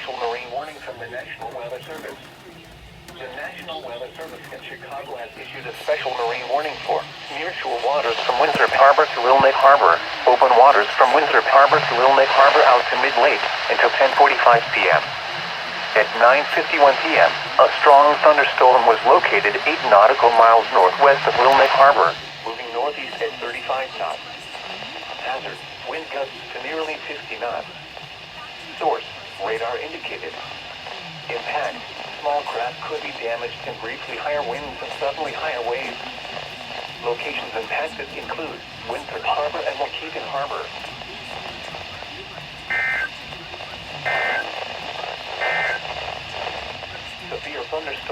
special marine warning from the National Weather Service. The National Weather Service in Chicago has issued a special marine warning for nearshore waters from Winthrop Harbor to Wilmette Harbor, open waters from Winthrop Harbor to Wilmette Harbor out to mid-lake until 10:45 p.m. At 9:51 p.m., a strong thunderstorm was located 8 nautical miles northwest of Wilmette Harbor, moving northeast at 35 knots. Hazard, wind gusts to nearly 50 knots. Source, radar indicated. Impact, small craft could be damaged and briefly higher winds and suddenly higher waves. Locations impacted include Winthrop Harbor and Waukegan Harbor. Severe thunderstorms.